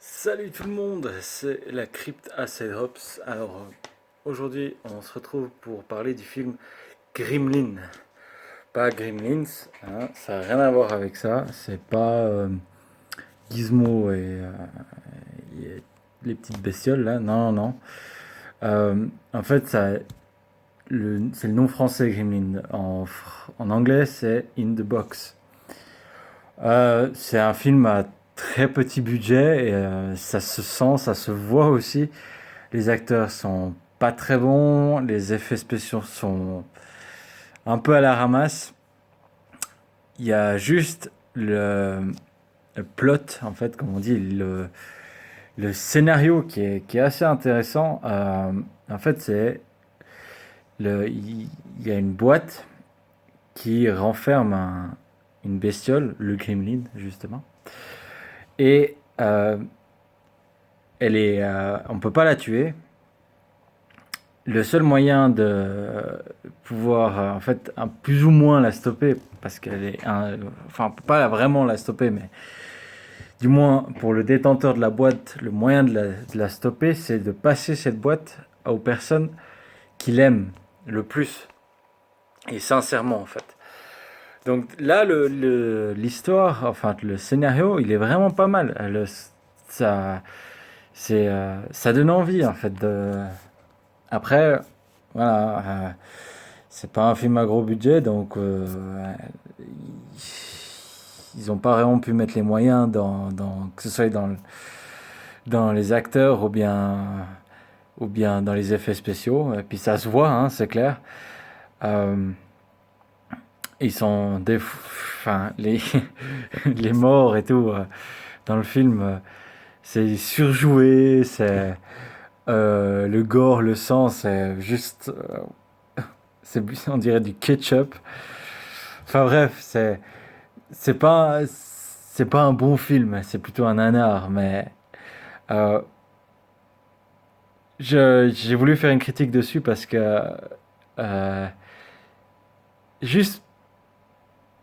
Salut tout le monde, c'est la crypte Acid Hops. Alors aujourd'hui on se retrouve pour parler du film Gremlin. Pas Gremlins, hein, ça n'a rien à voir avec ça. C'est pas Gizmo et les petites bestioles là. Non, non, non. En fait, c'est le nom français Gremlin. En anglais, c'est In the Box. C'est un film à très petit budget et ça se sent, ça se voit aussi. Les acteurs sont pas très bons, les effets spéciaux sont un peu à la ramasse. Il y a juste le plot, en fait, comme on dit, le scénario qui est assez intéressant. En fait, il y a une boîte qui renferme une bestiole, le Gremlin, justement. Et on peut pas la tuer. Le seul moyen de pouvoir, en fait, plus ou moins la stopper, parce enfin, on peut pas vraiment la stopper, mais du moins pour le détenteur de la boîte, le moyen de la stopper, c'est de passer cette boîte aux personnes qu'il aime le plus, et sincèrement, en fait. Donc là, l'histoire, enfin le scénario, il est vraiment pas mal. Ça, ça donne envie, en fait. Après, voilà, c'est pas un film à gros budget, donc ils ont pas vraiment pu mettre les moyens que ce soit dans les acteurs ou bien dans les effets spéciaux. Et puis ça se voit, hein, c'est clair. Euh, ils sont enfin, les morts et tout dans le film, c'est surjoué, c'est le gore, le sang, c'est juste, on dirait du ketchup. Enfin bref, c'est pas un bon film, c'est plutôt un nanar. Mais euh, j'ai voulu faire une critique dessus parce que euh, juste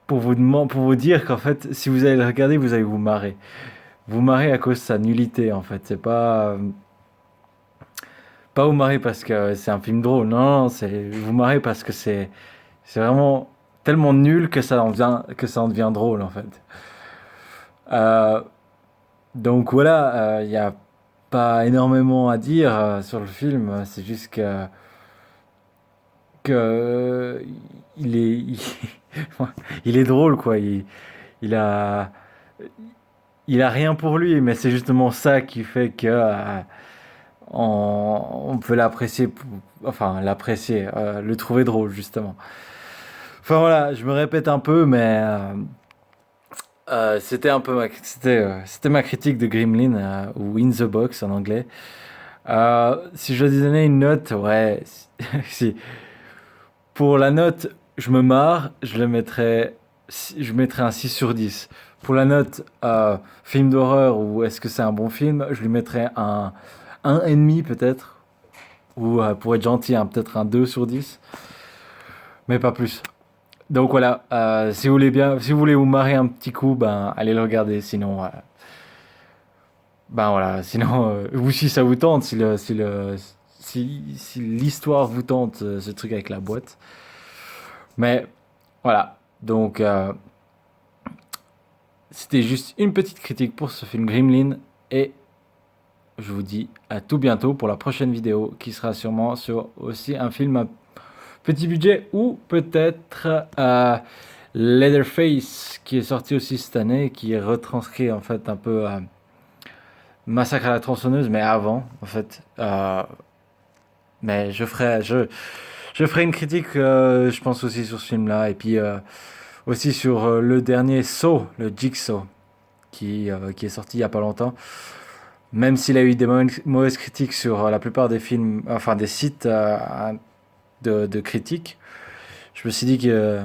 pour vous dire qu'en fait, si vous allez le regarder, vous allez vous marrer. Vous marrer à cause de sa nullité, en fait. C'est pas vous marrer parce que c'est un film drôle. Non, non, c'est vous marrer parce que c'est vraiment tellement nul que ça en devient drôle, en fait. Euh, donc voilà, il n'y a pas énormément à dire sur le film. C'est juste que il est drôle, quoi. Il a il a rien pour lui, mais c'est justement ça qui fait que on peut l'apprécier, enfin l'apprécier, le trouver drôle justement. Enfin voilà, je me répète un peu, mais c'était un peu c'était ma critique de Gremlin ou In the Box en anglais. Si je dois donner une note, ouais, si pour la note, je me marre, je mettrais un 6 sur 10. Pour la note film d'horreur ou est-ce que c'est un bon film, je lui mettrais un 1,5 peut-être. Ou pour être gentil, hein, peut-être un 2 sur 10. Mais pas plus. Donc voilà, si vous voulez vous marrer un petit coup, ben allez le regarder. Sinon, ben voilà, sinon, ou si ça vous tente, si l'histoire vous tente, ce truc avec la boîte. Mais voilà, donc c'était juste une petite critique pour ce film Gremlin et je vous dis à tout bientôt pour la prochaine vidéo qui sera sûrement sur aussi un film à petit budget ou peut-être Leatherface qui est sorti aussi cette année qui est retranscrit en fait un peu Massacre à la tronçonneuse mais avant en fait. Mais je ferai une critique je pense aussi sur ce film là et puis aussi sur le dernier Saw, le Jigsaw qui est sorti il y a pas longtemps. Même s'il a eu des mauvaises critiques sur la plupart des films, enfin des sites de critiques, je me suis dit que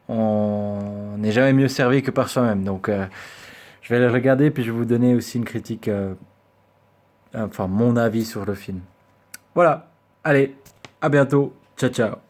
on n'est jamais mieux servi que par soi-même. Donc je vais le regarder puis je vais vous donner aussi une critique, enfin mon avis sur le film. Voilà, allez, à bientôt, ciao ciao.